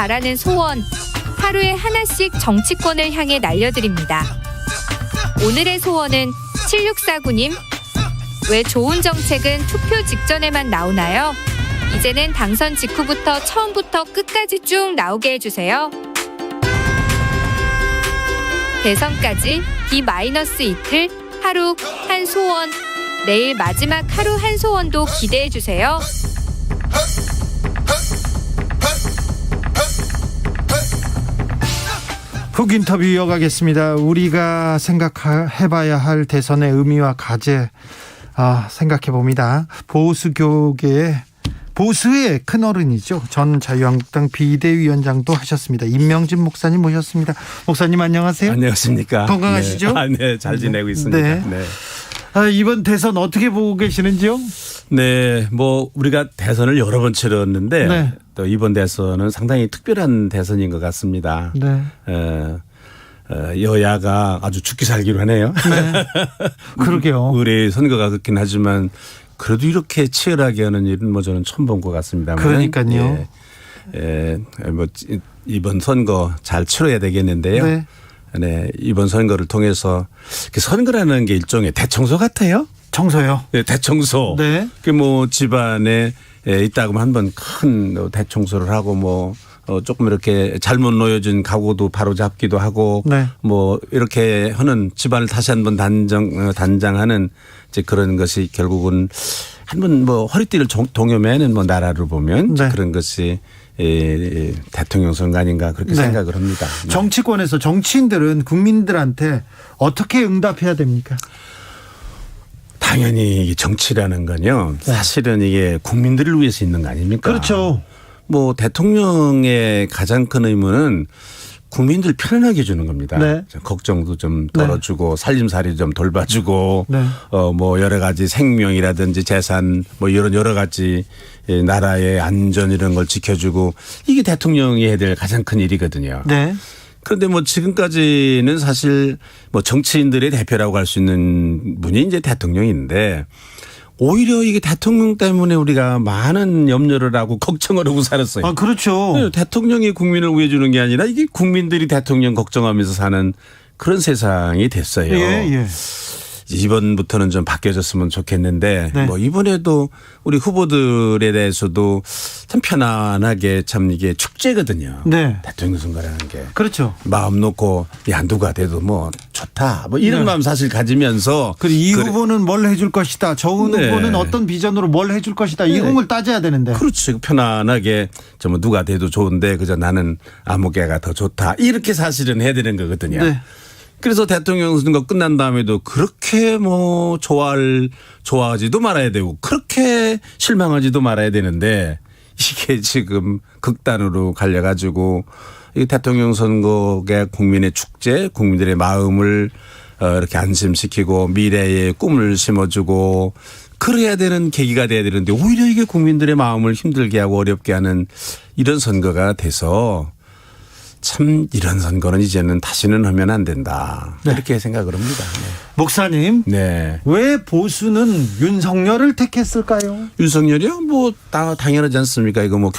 바라는 소원 하루에 하나씩 정치권을 향해 날려드립니다. 오늘의 소원은 7649님. 왜 좋은 정책은 투표 직전에만 나오나요? 이제는 당선 직후부터 처음부터 끝까지 쭉 나오게 해주세요. 대선까지 D-이틀 하루 한 소원. 내일 마지막 하루 한 소원도 기대해주세요. 훅 인터뷰 이어가겠습니다. 우리가 생각해봐야 할 대선의 의미와 과제 생각해봅니다. 보수의 큰어른이죠. 전 자유한국당 비대위원장도 하셨습니다. 임명진 목사님 모셨습니다. 목사님 안녕하세요. 안녕하십니까. 건강하시죠? 네, 잘 지내고 있습니다. 네. 이번 대선 어떻게 보고 계시는지요? 네, 우리가 대선을 여러 번 치렀는데 네. 또 이번 대선은 상당히 특별한 대선인 것 같습니다. 네. 여야가 아주 죽기 살기로 하네요. 네. 그러게요. 우리 선거가 그렇긴 하지만 그래도 이렇게 치열하게 하는 일은 저는 처음 본 것 같습니다. 그러니까요. 이번 선거 잘 치러야 되겠는데요. 네. 네, 이번 선거를 통해서 선거라는 게 일종의 대청소 같아요. 청소요. 네, 대청소. 네. 집안에 있다고 한번 큰 대청소를 하고 조금 이렇게 잘못 놓여진 가구도 바로 잡기도 하고 네. 이렇게 하는 집안을 다시 한번 단장하는 이제 그런 것이 결국은 한번 허리띠를 동여매는 나라를 보면 네. 그런 것이 대통령 선거 아닌가 그렇게 네. 생각을 합니다. 네. 정치권에서 정치인들은 국민들한테 어떻게 응답해야 됩니까? 당연히 정치라는 건요. 사실은 이게 국민들을 위해서 있는 거 아닙니까? 그렇죠. 대통령의 가장 큰 의무는 국민들 편안하게 해주는 겁니다. 네. 걱정도 좀 덜어주고 살림살이 좀 돌봐주고 네. 여러 가지 생명이라든지 재산 이런 여러 가지 나라의 안전 이런 걸 지켜주고 이게 대통령이 해야 될 가장 큰 일이거든요. 네. 그런데 지금까지는 사실 정치인들의 대표라고 할 수 있는 분이 이제 대통령인데 오히려 이게 대통령 때문에 우리가 많은 염려를 하고 걱정을 하고 살았어요. 그렇죠. 네, 대통령이 국민을 위해 주는 게 아니라 이게 국민들이 대통령 걱정하면서 사는 그런 세상이 됐어요. 예. 이번부터는 좀 바뀌어졌으면 좋겠는데 네. 이번에도 우리 후보들에 대해서도 참 편안하게 참 이게 축제거든요. 네. 대통령 선거라는 게. 그렇죠. 마음 놓고 누가 돼도 좋다. 이런 네. 마음 사실 가지면서 이 후보는 뭘 해줄 것이다. 저 네. 후보는 어떤 비전으로 뭘 해줄 것이다. 이런 걸 따져야 되는데. 그렇지. 편안하게 누가 돼도 좋은데 그저 나는 아무개가 더 좋다. 이렇게 사실은 해야 되는 거거든요. 네. 그래서 대통령 선거 끝난 다음에도 그렇게 좋아하지도 말아야 되고 그렇게 실망하지도 말아야 되는데 이게 지금 극단으로 갈려가지고 이 대통령 선거가 국민의 축제, 국민들의 마음을 이렇게 안심시키고 미래의 꿈을 심어주고 그래야 되는 계기가 돼야 되는데 오히려 이게 국민들의 마음을 힘들게 하고 어렵게 하는 이런 선거가 돼서 참 이런 선거는 이제는 다시는 하면 안 된다. 네. 이렇게 생각을 합니다. 목사님. 네. 왜 보수는 윤석열을 택했을까요? 윤석열이요? 당연하지 않습니까? 이거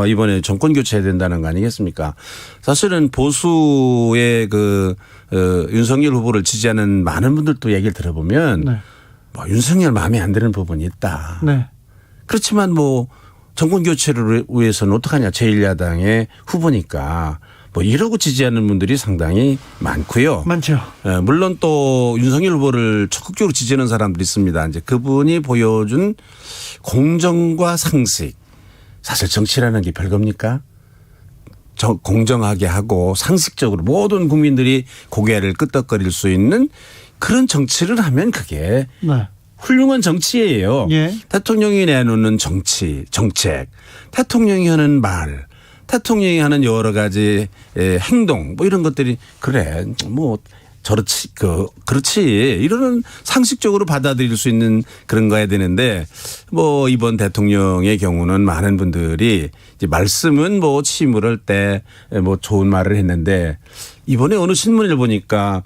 이번에 정권 교체해야 된다는 거 아니겠습니까? 사실은 보수의 윤석열 후보를 지지하는 많은 분들도 얘기를 들어보면 네. 윤석열 마음에 안 드는 부분이 있다. 네. 그렇지만 정권 교체를 위해서는 어떡하냐. 제1야당의 후보니까 이러고 지지하는 분들이 상당히 많고요. 많죠. 물론 또 윤석열 후보를 적극적으로 지지하는 사람들이 있습니다. 이제 그분이 보여준 공정과 상식. 사실 정치라는 게 별겁니까? 공정하게 하고 상식적으로 모든 국민들이 고개를 끄덕거릴 수 있는 그런 정치를 하면 그게 네. 훌륭한 정치예요. 예. 대통령이 내놓는 정책, 대통령이 하는 말, 대통령이 하는 여러 가지 행동 이런 것들이 그래 그렇지 이러는 상식적으로 받아들일 수 있는 그런 거 해야 되는데 이번 대통령의 경우는 많은 분들이 이제 말씀은 침을 할 때 좋은 말을 했는데 이번에 어느 신문을 보니까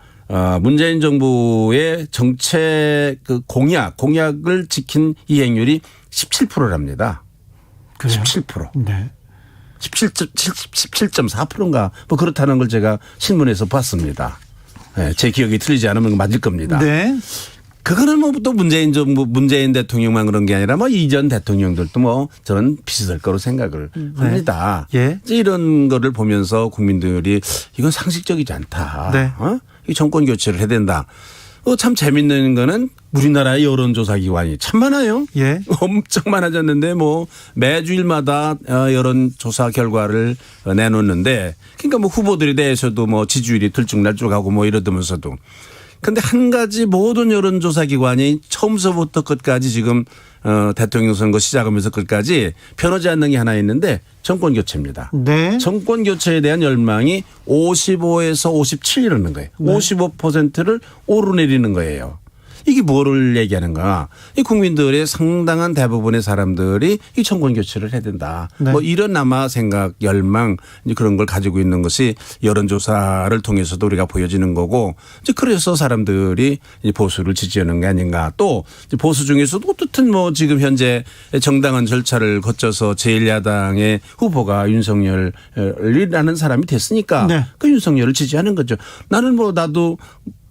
문재인 정부의 정책 공약을 지킨 이행률이 17%랍니다. 그래요? 17%. 네. 17.4%인가 뭐 그렇다는 걸 제가 신문에서 봤습니다. 네, 제 기억이 틀리지 않으면 맞을 겁니다. 네. 그거는 뭐 또 문재인 대통령만 그런 게 아니라 뭐 이전 대통령들도 뭐 저는 비슷할 거로 생각을 합니다. 예. 이제 이런 거를 보면서 국민들이 이건 상식적이지 않다. 네. 이 정권 교체를 해야 된다. 참 재밌는 거는 우리나라의 여론조사기관이 참 많아요. 예. 엄청 많아졌는데 뭐 매주일마다 여론조사 결과를 내놓는데 그러니까 뭐 후보들에 대해서도 뭐 지지율이 들쭉날쭉하고 뭐 이러면서도 근데 한 가지 모든 여론조사기관이 처음서부터 끝까지 지금 대통령 선거 시작하면서 끝까지 변하지 않는 게 하나 있는데 정권 교체입니다. 네. 정권 교체에 대한 열망이 55에서 57이라는 거예요. 네. 55%를 오르내리는 거예요. 이게 뭐를 얘기하는가. 이 국민들의 상당한 대부분의 사람들이 이 정권 교체를 해야 된다. 네. 뭐 이런 아마 생각, 열망 이제 그런 걸 가지고 있는 것이 여론조사를 통해서도 우리가 보여지는 거고 이제 그래서 사람들이 이제 보수를 지지하는 게 아닌가. 또 이제 보수 중에서도 어떻든 뭐 지금 현재 정당한 절차를 거쳐서 제1야당의 후보가 윤석열이라는 사람이 됐으니까 네. 그 윤석열을 지지하는 거죠. 나는 뭐 나도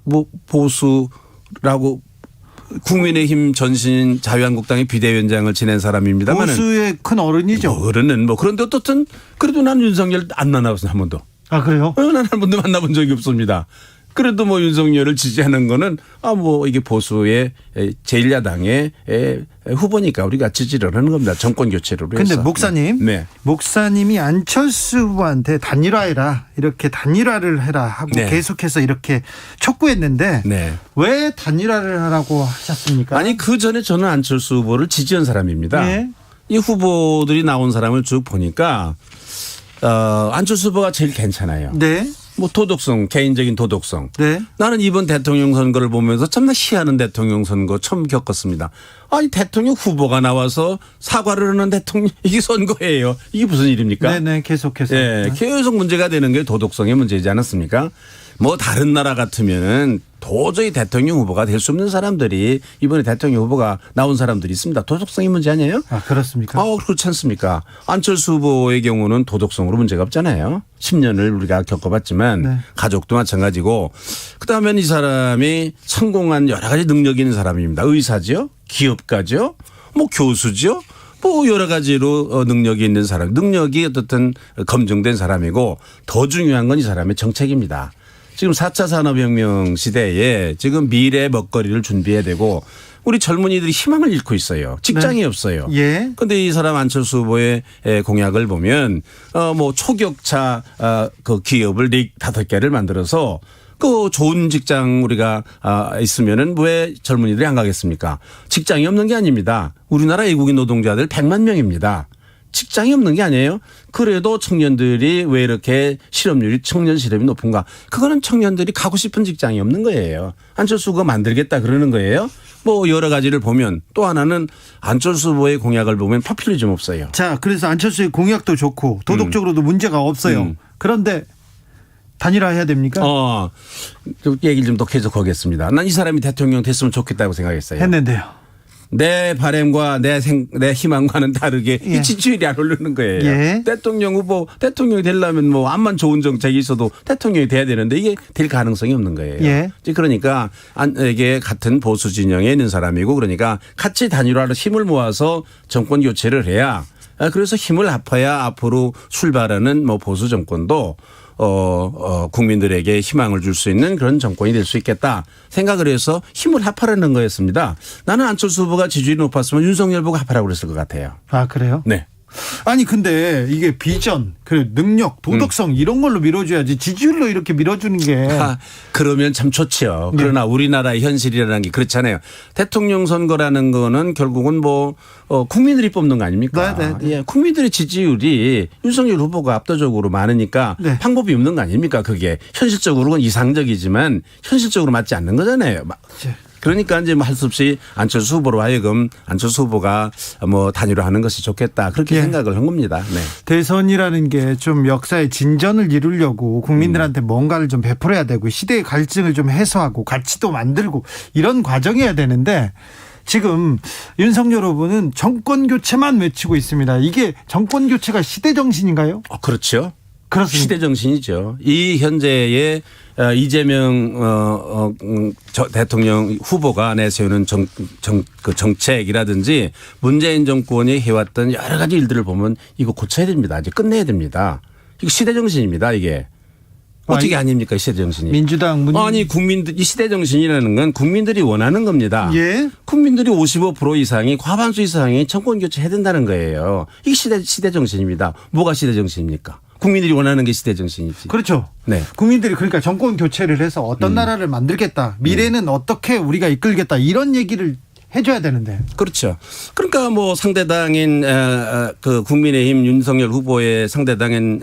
뭐 보수라고 국민의힘 전신 자유한국당의 비대위원장을 지낸 사람입니다만 보수의 큰 어른이죠. 어른은 뭐 그런데 어떻든 그래도 난 윤석열 안 만나봤어요 한 번도. 아 그래요? 난 한 번도 만나본 적이 없습니다. 그래도 뭐 윤석열을 지지하는 거는 뭐 이게 보수의 제1야당의 후보니까 우리가 지지를 하는 겁니다. 정권 교체를 위해서. 근데 목사님. 네. 목사님이 안철수 후보한테 단일화해라. 이렇게 단일화를 해라 하고 네. 계속해서 이렇게 촉구했는데 네. 왜 단일화를 하라고 하셨습니까? 아니 그 전에 저는 안철수 후보를 지지한 사람입니다. 네. 이 후보들이 나온 사람을 쭉 보니까 안철수 후보가 제일 괜찮아요. 네. 뭐 도덕성, 개인적인 도덕성. 네. 나는 이번 대통령 선거를 보면서 참나 희한한 대통령 선거 처음 겪었습니다. 아니 대통령 후보가 나와서 사과를 하는 대통령 이게 선거예요. 이게 무슨 일입니까? 네네 계속해서. 예, 계속 문제가 되는 게 도덕성의 문제이지 않았습니까? 뭐 다른 나라 같으면은 도저히 대통령 후보가 될 수 없는 사람들이 이번에 대통령 후보가 나온 사람들이 있습니다. 도덕성이 문제 아니에요? 아 그렇습니까? 그렇지 않습니까? 안철수 후보의 경우는 도덕성으로 문제가 없잖아요. 10년을 우리가 겪어봤지만 네. 가족도 마찬가지고 그다음엔 이 사람이 성공한 여러 가지 능력이 있는 사람입니다. 의사죠, 기업가죠, 뭐 교수죠. 뭐 여러 가지로 능력이 있는 사람, 능력이 어떻든 검증된 사람이고 더 중요한 건 이 사람의 정책입니다. 지금 4차 산업혁명 시대에 지금 미래 먹거리를 준비해야 되고 우리 젊은이들이 희망을 잃고 있어요. 직장이 네. 없어요. 예. 그런데 이 사람 안철수 후보의 공약을 보면 뭐 초격차 그 기업을 5개를 만들어서 그 좋은 직장 우리가 있으면은 왜 젊은이들이 안 가겠습니까? 직장이 없는 게 아닙니다. 우리나라 외국인 노동자들 100만 명입니다. 직장이 없는 게 아니에요. 그래도 청년들이 왜 이렇게 청년 실업이 높은가? 그거는 청년들이 가고 싶은 직장이 없는 거예요. 안철수 후보가 만들겠다 그러는 거예요. 뭐 여러 가지를 보면 또 하나는 안철수 후보의 공약을 보면 포퓰리즘 없어요. 자 그래서 안철수의 공약도 좋고 도덕적으로도 문제가 없어요. 그런데 단일화해야 됩니까? 좀 얘기를 좀 더 계속 하겠습니다. 난 이 사람이 대통령 됐으면 좋겠다고 생각했어요. 했는데요. 내 바람과 내 희망과는 다르게 예. 이 지지율이 안 오르는 거예요. 예. 대통령 후보, 대통령이 되려면 뭐 암만 좋은 정책이 있어도 대통령이 돼야 되는데 이게 될 가능성이 없는 거예요. 예. 그러니까 이게 같은 보수 진영에 있는 사람이고 그러니까 같이 단일화로 힘을 모아서 정권 교체를 해야 그래서 힘을 합해야 앞으로 출발하는 뭐 보수 정권도 국민들에게 희망을 줄 수 있는 그런 정권이 될 수 있겠다 생각을 해서 힘을 합하라는 거였습니다. 나는 안철수 후보가 지지율이 높았으면 윤석열 보고 합하라고 그랬을 것 같아요. 아 그래요? 네. 아니 근데 이게 비전, 그 능력, 도덕성 이런 걸로 밀어줘야지 지지율로 이렇게 밀어주는 게. 그러면 참 좋죠. 네. 그러나 우리나라의 현실이라는 게 그렇잖아요. 대통령 선거라는 거는 결국은 뭐 국민들이 뽑는 거 아닙니까? 네, 네, 네. 예, 국민들의 지지율이 윤석열 후보가 압도적으로 많으니까 네. 방법이 없는 거 아닙니까? 그게 현실적으로는 이상적이지만 현실적으로 맞지 않는 거잖아요. 그러니까 이제 뭐 할 수 없이 안철수 후보로 하여금 안철수 후보가 뭐 단일화하는 것이 좋겠다 그렇게 예. 생각을 한 겁니다. 네. 대선이라는 게 좀 역사의 진전을 이루려고 국민들한테 뭔가를 좀 베풀어야 되고 시대의 갈증을 좀 해소하고 가치도 만들고 이런 과정이어야 되는데 지금 윤석열 후보는 정권 교체만 외치고 있습니다. 이게 정권 교체가 시대 정신인가요? 그렇죠. 그렇습니다. 시대 정신이죠. 이 현재의 이재명 대통령 후보가 내세우는 그 정책이라든지 문재인 정권이 해왔던 여러 가지 일들을 보면 이거 고쳐야 됩니다. 이제 끝내야 됩니다. 이거 시대 정신입니다. 이게. 어떻게 아닙니까? 시대 정신이. 민주당 아니 국민들 이 시대 정신이라는 건 국민들이 원하는 겁니다. 예. 국민들이 55% 이상이 과반수 이상이 정권 교체해야 된다는 거예요. 이게 시대 정신입니다. 뭐가 시대 정신입니까? 국민들이 원하는 게 시대 정신이지. 그렇죠. 네. 국민들이 그러니까 정권 교체를 해서 어떤 나라를 만들겠다. 미래는 어떻게 우리가 이끌겠다. 이런 얘기를 해줘야 되는데. 그렇죠. 그러니까 뭐 상대당인 그 국민의힘 윤석열 후보의 상대당인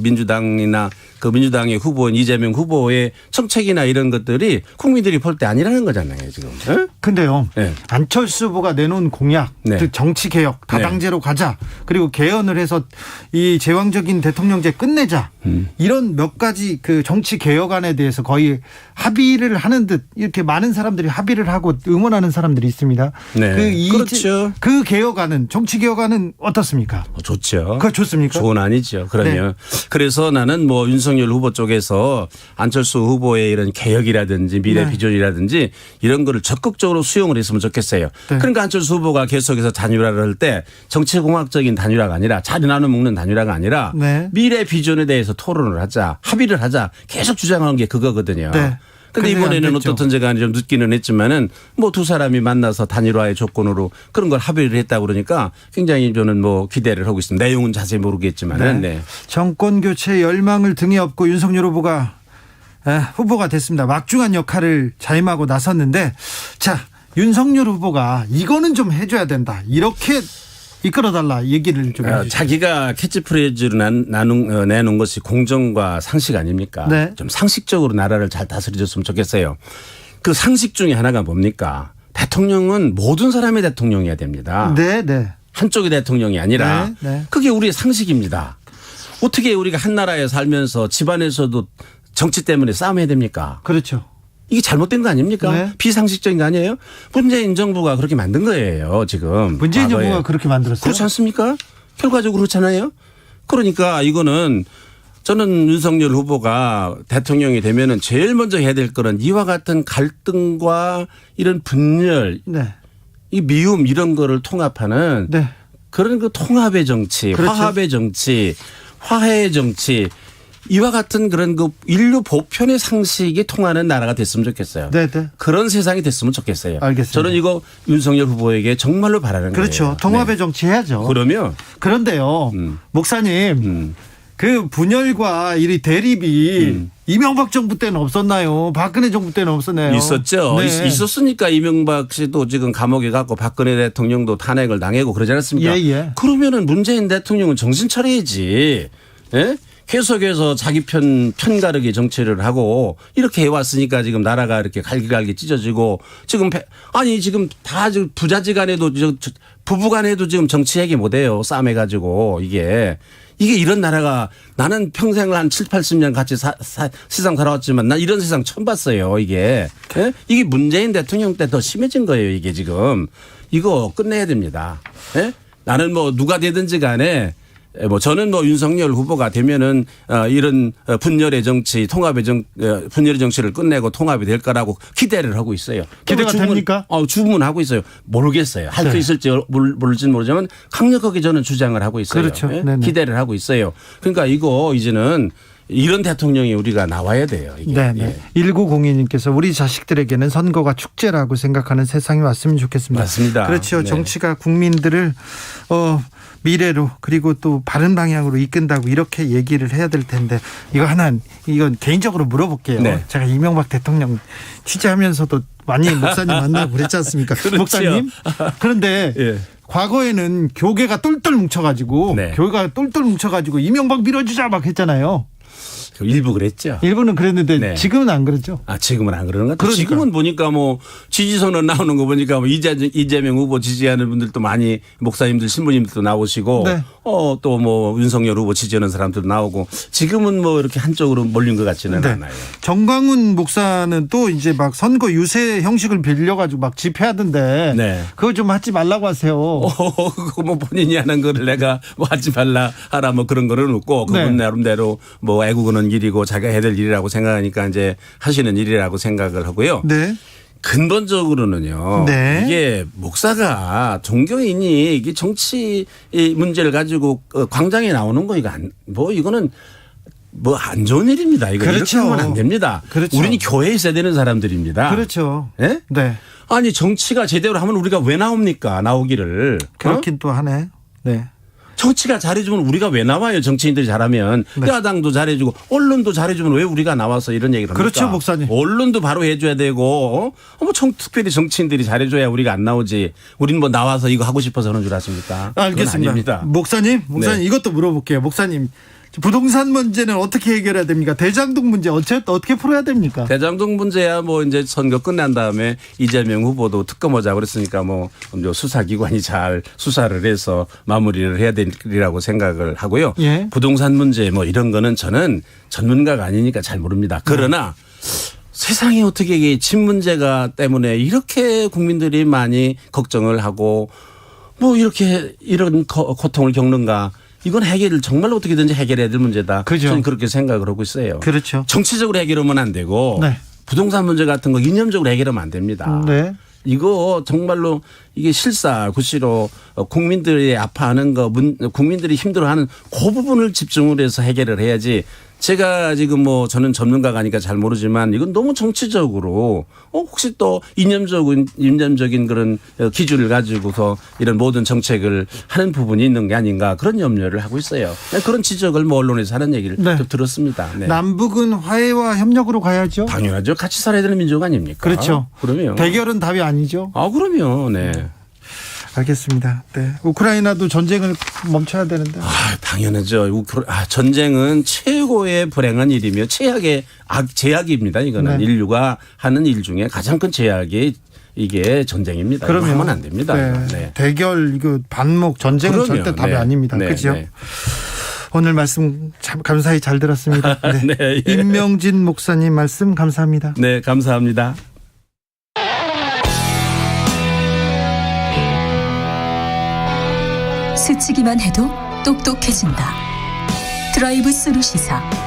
민주당이나 그 민주당의 후보인 이재명 후보의 정책이나 이런 것들이 국민들이 볼 때 아니라는 거잖아요 지금. 네? 근데요. 네. 안철수 후보가 내놓은 공약, 네. 즉 정치 개혁, 다당제로 가자. 그리고 개헌을 해서 이 제왕적인 대통령제 끝내자. 이런 몇 가지 그 정치 개혁안에 대해서 거의 합의를 하는 듯 이렇게 많은 사람들이 합의를 하고 응원하는 사람들이 있습니다. 네. 그렇죠. 그 개혁안은 정치 개혁안은 어떻습니까? 좋죠. 그거 좋습니까? 좋은 안이죠. 그러면 그래서 나는 뭐 윤석열 후보 쪽에서 안철수 후보의 이런 개혁이라든지 미래 네. 비전이라든지 이런 거를 적극적으로 수용을 했으면 좋겠어요. 네. 그러니까 안철수 후보가 계속해서 단일화를 할 때 정치공학적인 단일화가 아니라 자리 나눠 먹는 단일화가 아니라 네. 미래 비전에 대해서 토론을 하자, 합의를 하자 계속 주장하는 게 그거거든요. 네. 근데 이번에는 어떻든지 간에 좀 늦기는 했지만은 뭐 두 사람이 만나서 단일화의 조건으로 그런 걸 합의를 했다고 그러니까 굉장히 저는 뭐 기대를 하고 있습니다. 내용은 자세히 모르겠지만은. 네. 네. 정권 교체 열망을 등에 업고 윤석열 후보가 후보가 됐습니다. 막중한 역할을 자임하고 나섰는데 자 윤석열 후보가 이거는 좀 해줘야 된다. 이렇게 이끌어달라 얘기를 좀 해주세요. 자기가 캐치프레이즈로 내놓은 것이 공정과 상식 아닙니까? 네. 좀 상식적으로 나라를 잘 다스려줬으면 좋겠어요. 그 상식 중에 하나가 뭡니까? 대통령은 모든 사람의 대통령이어야 됩니다. 네, 네. 한쪽의 대통령이 아니라 네, 네. 그게 우리의 상식입니다. 어떻게 우리가 한 나라에 살면서 집안에서도 정치 때문에 싸움해야 됩니까? 그렇죠. 이게 잘못된 거 아닙니까? 네. 비상식적인 거 아니에요? 문재인 정부가 그렇게 만든 거예요, 지금. 문재인 과거에. 정부가 그렇게 만들었어요. 그렇지 않습니까? 결과적으로 그렇잖아요. 그러니까 이거는 저는 윤석열 후보가 대통령이 되면은 제일 먼저 해야 될 거는 이와 같은 갈등과 이런 분열, 네. 이 미움 이런 거를 통합하는 네. 그런 그 통합의 정치, 그렇죠. 화합의 정치, 화해의 정치 이와 같은 그런 그 인류 보편의 상식이 통하는 나라가 됐으면 좋겠어요. 네, 네. 그런 세상이 됐으면 좋겠어요. 알겠습니다. 저는 이거 윤석열 후보에게 정말로 바라는 그렇죠. 거예요. 통합의 네. 정치 해야죠. 그러면 그런데요. 목사님. 그 분열과 이 대립이 이명박 정부 때는 없었나요? 박근혜 정부 때는 없었나요? 있었죠. 네. 있었으니까 이명박 씨도 지금 감옥에 갔고 박근혜 대통령도 탄핵을 당하고 그러지 않았습니까? 예, 예. 그러면은 문재인 대통령은 정신 차려야지. 예? 계속해서 자기 편가르기 정치를 하고 이렇게 해왔으니까 지금 나라가 이렇게 갈기갈기 찢어지고 지금 지금 다 지금 부자지간에도 부부간에도 지금 정치 얘기 못해요. 싸움해가지고 이게 이런 나라가 나는 평생을 한 7, 80년 같이 세상 살아왔지만 난 이런 세상 처음 봤어요. 이게. 예? 이게 문재인 대통령 때 더 심해진 거예요. 이게 지금. 이거 끝내야 됩니다. 예? 나는 뭐 누가 되든지 간에 뭐 저는 뭐 윤석열 후보가 되면은 이런 분열의 정치, 분열의 정치를 끝내고 통합이 될 거라고 기대를 하고 있어요. 기대가 됩니까? 주문하고 있어요. 모르겠어요. 할 수 네. 있을지 모를지는 모르지만 강력하게 저는 주장을 하고 있어요. 그렇죠. 예? 네네. 기대를 하고 있어요. 그러니까 이거 이제는 이런 대통령이 우리가 나와야 돼요. 이게. 네, 예. 네. 1902님께서 우리 자식들에게는 선거가 축제라고 생각하는 세상이 왔으면 좋겠습니다. 맞습니다. 그렇죠. 네. 정치가 국민들을 미래로 그리고 또 바른 방향으로 이끈다고 이렇게 얘기를 해야 될 텐데 이건 개인적으로 물어볼게요. 네. 제가 이명박 대통령 취재하면서도 많이 목사님 만나고 그랬지 않습니까? 그렇죠. 목사님. 그런데 예. 과거에는 교계가 똘똘 뭉쳐가지고 이명박 밀어주자 막 했잖아요. 일부 그랬죠. 일부는 그랬는데 네. 지금은 안 그렇죠. 지금은 안 그러는 것 같아요. 그러니까. 지금은 보니까 뭐 지지선언 나오는 거 보니까 뭐 이재명 후보 지지하는 분들도 많이 목사님들 신부님들도 나오시고 네. 또 뭐 윤석열 후보 지지하는 사람들도 나오고 지금은 뭐 이렇게 한쪽으로 몰린 것 같지는 네. 않아요. 정광훈 목사는 또 이제 막 선거 유세 형식을 빌려가지고 막 집회하던데 네. 그거 좀 하지 말라고 하세요. 그거 뭐 본인이 하는 거를 내가 뭐 하지 말라 하라 뭐 그런 거는 없고 그분 네. 나름대로 뭐 애국은 일이고 자기가 해야 될 일이라고 생각하니까 이제 하시는 일이라고 생각을 하고요. 네. 근본적으로는요. 네. 이게 목사가 종교인이 이게 정치 문제를 가지고 광장에 나오는 거 이거는 뭐 안 좋은 일입니다. 이거 그렇죠. 이렇게 하면 안 됩니다. 그렇죠. 우리는 교회에 있어야 되는 사람들입니다. 그렇죠. 예? 네. 아니 정치가 제대로 하면 우리가 왜 나옵니까? 나오기를. 그렇긴 또 하네. 네. 정치가 잘해주면 우리가 왜 나와요? 정치인들이 잘하면. 네. 야당도 잘해주고 언론도 잘해주면 왜 우리가 나와서 이런 얘기를 합니까? 그렇죠, 목사님. 언론도 바로 해줘야 되고 특별히 정치인들이 잘해줘야 우리가 안 나오지. 우리는 뭐 나와서 이거 하고 싶어서 하는 줄 아십니까? 그건 알겠습니다. 아닙니다. 목사님 네. 이것도 물어볼게요. 목사님 부동산 문제는 어떻게 해결해야 됩니까? 대장동 문제 어떻게 풀어야 됩니까? 대장동 문제야 뭐 이제 선거 끝난 다음에 이재명 후보도 특검하자 그랬으니까 뭐 수사기관이 잘 수사를 해서 마무리를 해야 되리라고 생각을 하고요. 예. 부동산 문제 뭐 이런 거는 저는 전문가가 아니니까 잘 모릅니다. 그러나 세상에 어떻게 이게 집 문제가 때문에 이렇게 국민들이 많이 걱정을 하고 뭐 이렇게 이런 고통을 겪는가. 이건 해결을 정말로 어떻게든지 해결해야 될 문제다. 그죠. 저는 그렇게 생각을 하고 있어요. 그렇죠. 정치적으로 해결하면 안 되고 네. 부동산 문제 같은 거 이념적으로 해결하면 안 됩니다. 네. 이거 정말로 이게 실사구시로 국민들이 아파하는 거, 국민들이 힘들어하는 그 부분을 집중을 해서 해결을 해야지. 제가 지금 뭐 저는 전문가가 아니까 잘 모르지만 이건 너무 정치적으로 혹시 또 이념적인 그런 기준을 가지고서 이런 모든 정책을 하는 부분이 있는 게 아닌가 그런 염려를 하고 있어요. 그런 지적을 뭐 언론에서 하는 얘기를 네. 좀 들었습니다. 네. 남북은 화해와 협력으로 가야죠. 당연하죠. 같이 살아야 되는 민족 아닙니까? 그렇죠. 그러면. 대결은 답이 아니죠. 그럼요. 네. 알겠습니다. 네. 우크라이나도 전쟁을 멈춰야 되는데. 당연하죠. 전쟁은 최고의 불행한 일이며 제약입니다. 이거는 네. 인류가 하는 일 중에 가장 큰 제약이 이게 전쟁입니다. 그러면 하면 안 됩니다. 네. 네. 대결 이거 반목 전쟁은 그럼요. 절대 답이 네. 아닙니다. 네. 그렇죠? 네. 오늘 말씀 참 감사히 잘 들었습니다. 네. 네. 예. 임명진 목사님 말씀 감사합니다. 네, 감사합니다. 스치기만 해도 똑똑해진다. 드라이브 스루 시사